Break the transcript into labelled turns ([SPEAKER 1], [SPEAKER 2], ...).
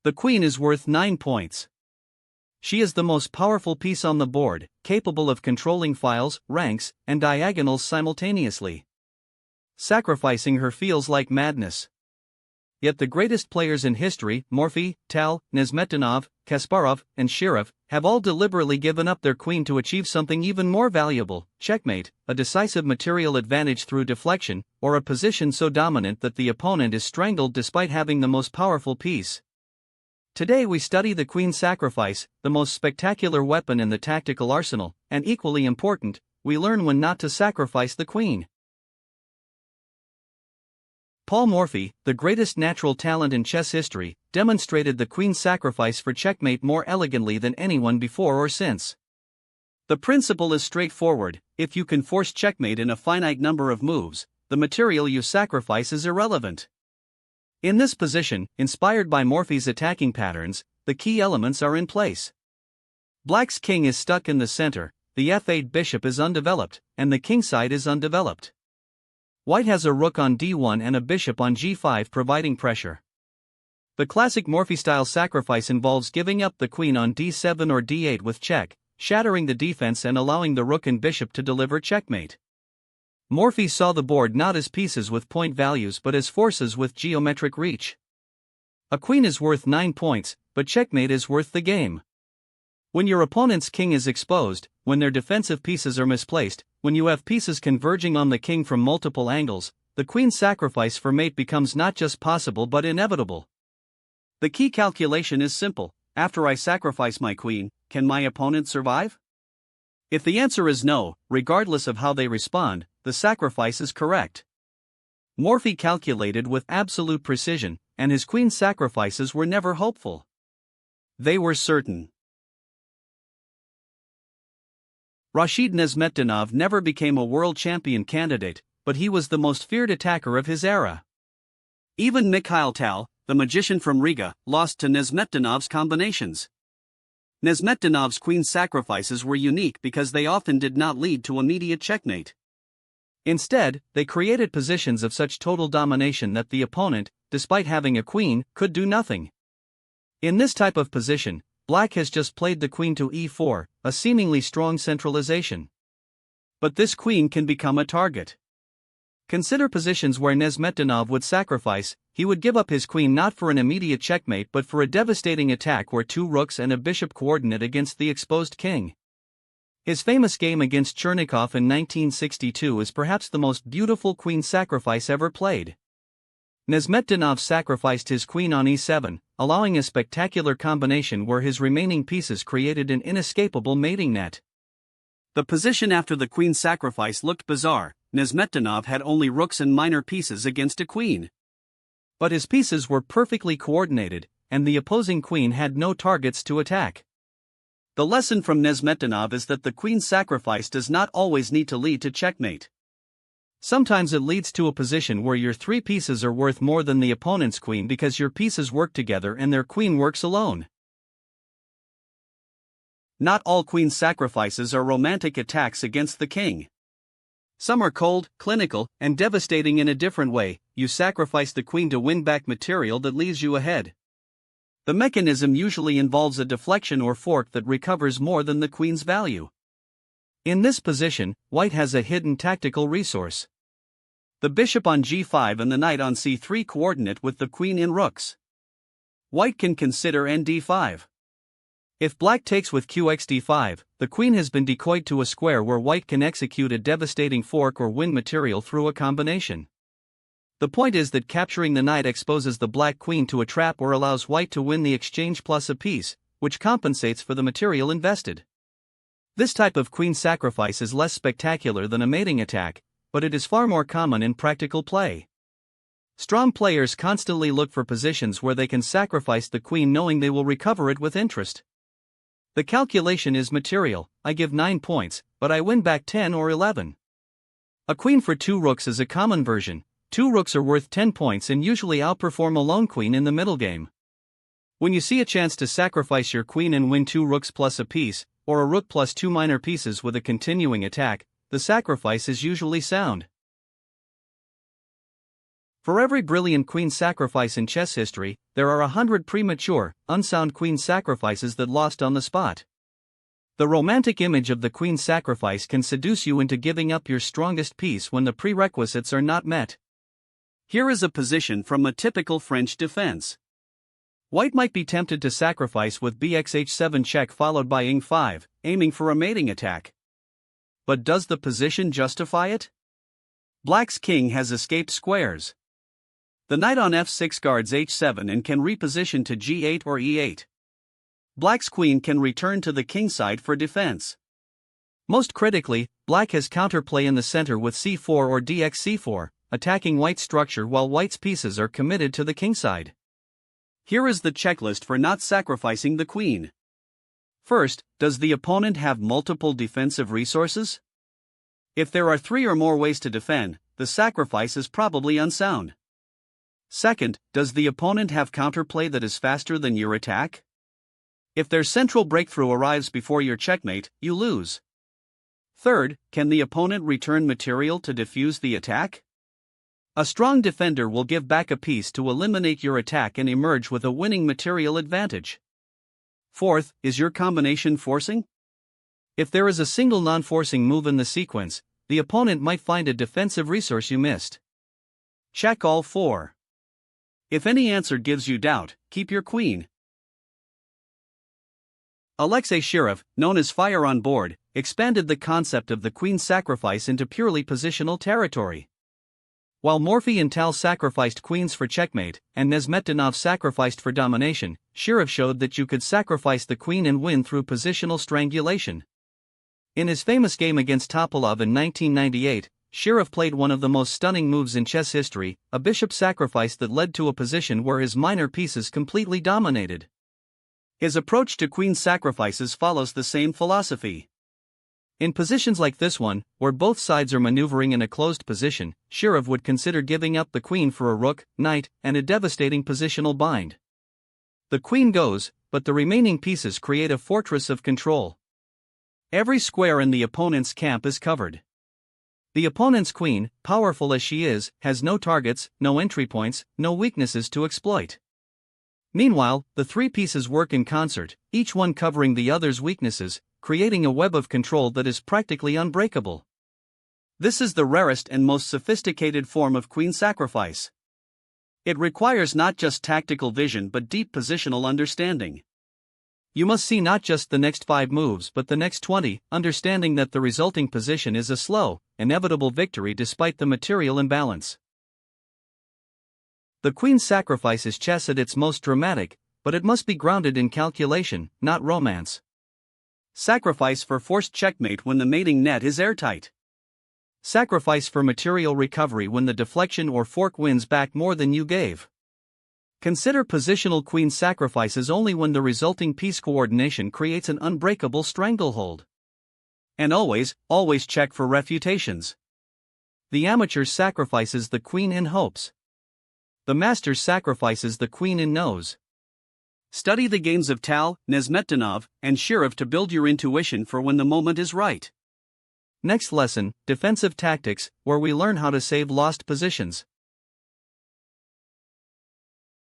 [SPEAKER 1] The queen is worth 9 points. She is the most powerful piece on the board, capable of controlling files, ranks, and diagonals simultaneously. Sacrificing her feels like madness. Yet the greatest players in history, Morphy, Tal, Nezhmetdinov, Kasparov, and Shirov, have all deliberately given up their queen to achieve something even more valuable: checkmate, a decisive material advantage through deflection, or a position so dominant that the opponent is strangled despite having the most powerful piece. Today we study the queen sacrifice, the most spectacular weapon in the tactical arsenal, and equally important, we learn when not to sacrifice the queen. Paul Morphy, the greatest natural talent in chess history, demonstrated the queen's sacrifice for checkmate more elegantly than anyone before or since. The principle is straightforward: if you can force checkmate in a finite number of moves, the material you sacrifice is irrelevant. In this position, inspired by Morphy's attacking patterns, the key elements are in place. Black's king is stuck in the center, the f8 bishop is undeveloped, and the kingside is undeveloped. White has a rook on d1 and a bishop on g5 providing pressure. The classic Morphy-style sacrifice involves giving up the queen on d7 or d8 with check, shattering the defense and allowing the rook and bishop to deliver checkmate. Morphy saw the board not as pieces with point values but as forces with geometric reach. A queen is worth 9 points, but checkmate is worth the game. When your opponent's king is exposed, when their defensive pieces are misplaced, when you have pieces converging on the king from multiple angles, the queen's sacrifice for mate becomes not just possible but inevitable. The key calculation is simple: after I sacrifice my queen, can my opponent survive? If the answer is no, regardless of how they respond, the sacrifice is correct. Morphy calculated with absolute precision, and his queen's sacrifices were never hopeful. They were certain. Rashid Nezhmetdinov never became a world champion candidate, but he was the most feared attacker of his era. Even Mikhail Tal, the magician from Riga, lost to Nezhmetdinov's combinations. Nezhmetdinov's queen sacrifices were unique because they often did not lead to immediate checkmate. Instead, they created positions of such total domination that the opponent, despite having a queen, could do nothing. In this type of position, Black has just played the queen to e4, a seemingly strong centralization. But this queen can become a target. Consider positions where Nezhmetdinov would sacrifice. He would give up his queen not for an immediate checkmate but for a devastating attack where 2 rooks and a bishop coordinate against the exposed king. His famous game against Chernikov in 1962 is perhaps the most beautiful queen sacrifice ever played. Nezhmetdinov sacrificed his queen on e7, allowing a spectacular combination where his remaining pieces created an inescapable mating net. The position after the queen sacrifice looked bizarre. Nezhmetdinov had only rooks and minor pieces against a queen. But his pieces were perfectly coordinated, and the opposing queen had no targets to attack. The lesson from Nezhmetdinov is that the queen sacrifice does not always need to lead to checkmate. Sometimes it leads to a position where your 3 pieces are worth more than the opponent's queen because your pieces work together and their queen works alone. Not all queen sacrifices are romantic attacks against the king. Some are cold, clinical, and devastating in a different way. You sacrifice the queen to win back material that leaves you ahead. The mechanism usually involves a deflection or fork that recovers more than the queen's value. In this position, White has a hidden tactical resource. The bishop on g5 and the knight on c3 coordinate with the queen in rooks. White can consider nd5. If Black takes with qxd5, the queen has been decoyed to a square where White can execute a devastating fork or win material through a combination. The point is that capturing the knight exposes the Black queen to a trap or allows White to win the exchange plus a piece, which compensates for the material invested. This type of queen sacrifice is less spectacular than a mating attack, but it is far more common in practical play. Strong players constantly look for positions where they can sacrifice the queen knowing they will recover it with interest. The calculation is material: I give 9 points, but I win back 10 or 11. A queen for 2 rooks is a common version. 2 rooks are worth 10 points and usually outperform a lone queen in the middle game. When you see a chance to sacrifice your queen and win 2 rooks plus a piece, or a rook plus 2 minor pieces with a continuing attack, the sacrifice is usually sound. For every brilliant queen sacrifice in chess history, there are 100 premature, unsound queen sacrifices that lost on the spot. The romantic image of the queen sacrifice can seduce you into giving up your strongest piece when the prerequisites are not met. Here is a position from a typical French defense. White might be tempted to sacrifice with bxh7 check followed by ing5, aiming for a mating attack. But does the position justify it? Black's king has escaped squares. The knight on f6 guards h7 and can reposition to g8 or e8. Black's queen can return to the kingside for defense. Most critically, black has counterplay in the center with c4 or dxc4, attacking white's structure while white's pieces are committed to the kingside. Here is the checklist for not sacrificing the queen. First, does the opponent have multiple defensive resources? If there are 3 or more ways to defend, the sacrifice is probably unsound. Second, does the opponent have counterplay that is faster than your attack? If their central breakthrough arrives before your checkmate, you lose. Third, can the opponent return material to defuse the attack? A strong defender will give back a piece to eliminate your attack and emerge with a winning material advantage. Fourth, is your combination forcing? If there is a single non-forcing move in the sequence, the opponent might find a defensive resource you missed. Check all 4. If any answer gives you doubt, keep your queen. Alexei Shirov, known as Fire on Board, expanded the concept of the queen sacrifice into purely positional territory. While Morphy and Tal sacrificed queens for checkmate, and Nezhmetdinov sacrificed for domination, Shirov showed that you could sacrifice the queen and win through positional strangulation. In his famous game against Topalov in 1998, Shirov played one of the most stunning moves in chess history, a bishop sacrifice that led to a position where his minor pieces completely dominated. His approach to queen sacrifices follows the same philosophy. In positions like this one, where both sides are maneuvering in a closed position, Shirov would consider giving up the queen for a rook, knight, and a devastating positional bind. The queen goes, but the remaining pieces create a fortress of control. Every square in the opponent's camp is covered. The opponent's queen, powerful as she is, has no targets, no entry points, no weaknesses to exploit. Meanwhile, the 3 pieces work in concert, each one covering the other's weaknesses, creating a web of control that is practically unbreakable. This is the rarest and most sophisticated form of queen sacrifice. It requires not just tactical vision but deep positional understanding. You must see not just the next 5 moves but the next 20, understanding that the resulting position is a slow, inevitable victory despite the material imbalance. The queen sacrifice is chess at its most dramatic, but it must be grounded in calculation, not romance. Sacrifice for forced checkmate when the mating net is airtight. Sacrifice for material recovery when the deflection or fork wins back more than you gave. Consider positional queen sacrifices only when the resulting piece coordination creates an unbreakable stranglehold. And always check for refutations. The amateur sacrifices the queen in hopes. The master sacrifices the queen in knows. Study the games of Tal, Nezhmetdinov, and Shirov to build your intuition for when the moment is right. Next lesson, Defensive Tactics, where we learn how to save lost positions.